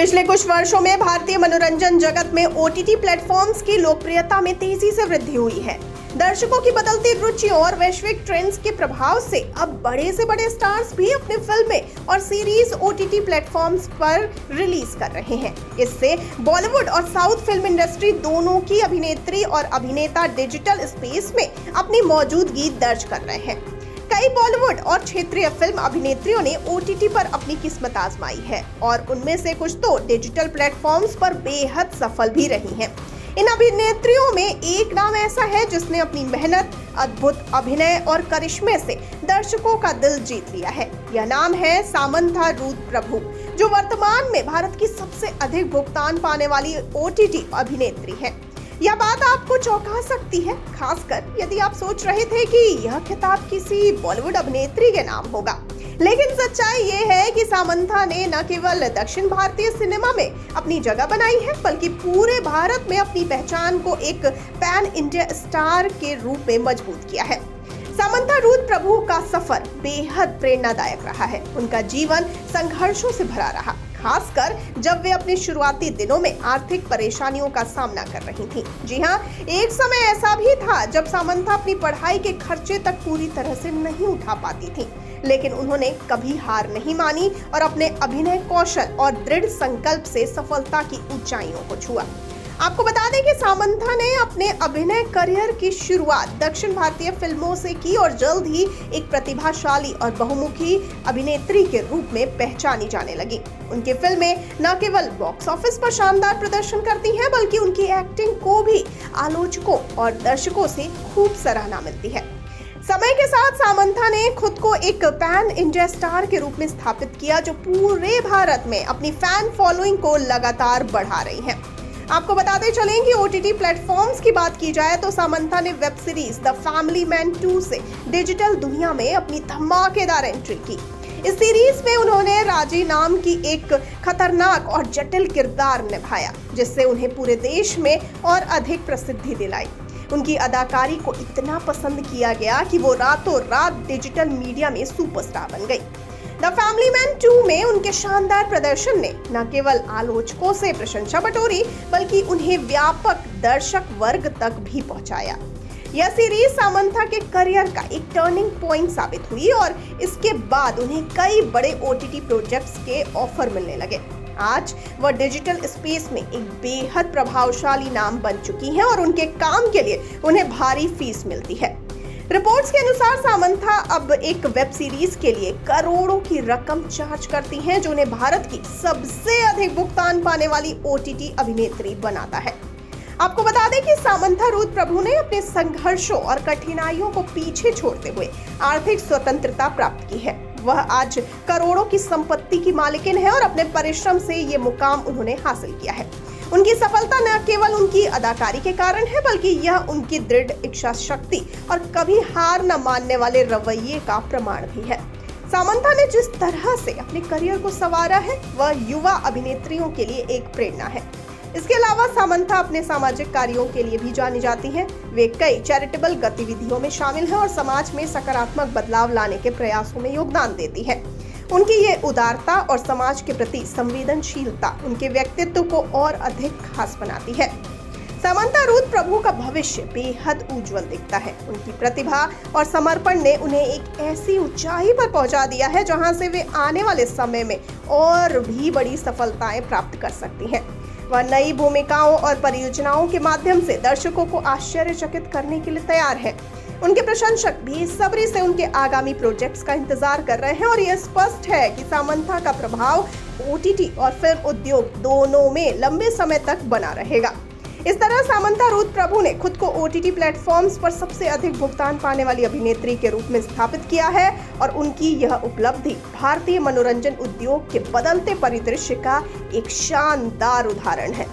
पिछले कुछ वर्षों में भारतीय मनोरंजन जगत में ओटीटी प्लेटफॉर्म्स की लोकप्रियता में तेजी से वृद्धि हुई है। दर्शकों की बदलती रुचियों और वैश्विक ट्रेंड्स के प्रभाव से अब बड़े से बड़े स्टार्स भी अपनी फिल्में और सीरीज ओटीटी प्लेटफॉर्म्स पर रिलीज कर रहे हैं। इससे बॉलीवुड और साउथ फिल्म इंडस्ट्री दोनों की अभिनेत्री और अभिनेता डिजिटल स्पेस में अपनी मौजूदगी दर्ज कर रहे हैं। कई बॉलीवुड और क्षेत्रीय फिल्म अभिनेत्रियों ने ओटीटी पर अपनी किस्मत आजमाई है और उनमें से कुछ तो डिजिटल प्लेटफॉर्म्स पर बेहद सफल भी रही हैं। इन अभिनेत्रियों में एक नाम ऐसा है जिसने अपनी मेहनत, अद्भुत अभिनय और करिश्मे से दर्शकों का दिल जीत लिया है। यह नाम है सामंथा रूथ प्रभु, जो वर्तमान में भारत की सबसे अधिक भुगतान पाने वाली ओटीटी अभिनेत्री है। यह बात आपको चौंका सकती है, खासकर यदि आप सोच रहे थे कि यह खिताब किसी बॉलीवुड अभिनेत्री के नाम होगा। लेकिन सच्चाई ये है कि सामंथा ने न केवल दक्षिण भारतीय सिनेमा में अपनी जगह बनाई है, बल्कि पूरे भारत में अपनी पहचान को एक पैन इंडिया स्टार के रूप में मजबूत किया है। सामंथा रूथ प्रभु का सफर बेहद प्रेरणादायक रहा है। उनका जीवन संघर्षों से भरा रहा, खासकर जब वे अपने शुरुआती दिनों में आर्थिक परेशानियों का सामना कर रही थीं। जी हां, एक समय ऐसा भी था जब सामंथा अपनी पढ़ाई के खर्चे तक पूरी तरह से नहीं उठा पाती थीं, लेकिन उन्होंने कभी हार नहीं मानी और अपने अभिनय कौशल और दृढ़ संकल्प से सफलता की ऊंचाइयों को छुआ। आपको बता दें कि सामंथा ने अपने अभिनय करियर की शुरुआत दक्षिण भारतीय फिल्मों से की और जल्द ही एक प्रतिभाशाली और बहुमुखी अभिनेत्री के रूप में पहचानी जाने लगी। उनकी फिल्में न केवल बॉक्स ऑफिस पर शानदार प्रदर्शन करती हैं, बल्कि उनकी एक्टिंग को भी आलोचकों और दर्शकों से खूब सराहना मिलती है। समय के साथ सामंथा ने खुद को एक पैन इंडिया स्टार के रूप में स्थापित किया, जो पूरे भारत में अपनी फैन फॉलोइंग को लगातार बढ़ा रही है। आपको बताते चलें कि ओटीटी प्लेटफॉर्म्स की बात की जाए तो सामंथा ने web series the family man 2 से डिजिटल दुनिया में अपनी धमाकेदार एंट्री की। इस सीरीज में उन्होंने राजी नाम की एक खतरनाक और जटिल किरदार निभाया, जिससे उन्हें पूरे देश में और अधिक प्रसिद्धि दिलाई। उनकी अदाकारी को इतना पसंद किया गया कि वो रातों रात डिजिटल मीडिया में सुपरस्टार बन गई। द फैमिली मैन 2 में उनके शानदार प्रदर्शन ने न केवल आलोचकों से प्रशंसा बटोरी, बल्कि उन्हें व्यापक दर्शक वर्ग तक भी पहुंचाया। यह सीरीज सामंथा के करियर का एक टर्निंग पॉइंट साबित हुई और इसके बाद उन्हें कई बड़े ओटीटी प्रोजेक्ट्स के ऑफर मिलने लगे। आज वह डिजिटल स्पेस में एक बेहद प्रभावशाली नाम बन चुकी हैं और उनके काम के लिए उन्हें भारी फीस मिलती है। रिपोर्ट्स के अनुसार सामंथा अब एक वेब सीरीज के लिए करोड़ों की रकम चार्ज करती हैं, जो उन्हें भारत की सबसे अधिक भुगतान पाने वाली ओटीटी अभिनेत्री बनाता है। आपको बता दें कि सामंथा रूथ प्रभु ने अपने संघर्षों और कठिनाइयों को पीछे छोड़ते हुए आर्थिक स्वतंत्रता प्राप्त की है। वह आज करोड़ों की संपत्ति की मालिकिन है और अपने परिश्रम से ये मुकाम उन्होंने हासिल किया है। उनकी सफलता न केवल उनकी अदाकारी के कारण है, बल्कि यह उनकी दृढ़ इच्छा शक्ति और कभी हार न मानने वाले रवैये का प्रमाण भी है। सामंथा ने जिस तरह से अपने करियर को संवारा है, वह युवा अभिनेत्रियों के लिए एक प्रेरणा है। इसके अलावा सामंथा अपने सामाजिक कार्यों के लिए भी जानी जाती हैं। वे कई चैरिटेबल गतिविधियों में शामिल हैं और समाज में सकारात्मक बदलाव लाने के प्रयासों में योगदान देती हैं। उनकी ये उदारता और समाज के प्रति संवेदनशीलता उनके व्यक्तित्व को और अधिक खास बनाती है। सामंथा रूथ प्रभु का भविष्य बेहद उज्जवल दिखता है। उनकी प्रतिभा और समर्पण ने उन्हें एक ऐसी ऊंचाई पर पहुंचा दिया है, जहां से वे आने वाले समय में और भी बड़ी सफलताएं प्राप्त कर सकती हैं। वह नई भूमिकाओं और परियोजनाओं के माध्यम से दर्शकों को आश्चर्यचकित करने के लिए तैयार है। उनके प्रशंसक बेसब्री से उनके आगामी प्रोजेक्ट्स का इंतजार कर रहे हैं और यह स्पष्ट है कि सामंथा का प्रभाव ओटीटी और फिल्म उद्योग दोनों में लंबे समय तक बना रहेगा। इस तरह सामंथा रूथ प्रभु ने खुद को ओटीटी प्लेटफॉर्म्स पर सबसे अधिक भुगतान पाने वाली अभिनेत्री के रूप में स्थापित किया है और उनकी यह उपलब्धि भारतीय मनोरंजन उद्योग के बदलते परिदृश्य का एक शानदार उदाहरण है।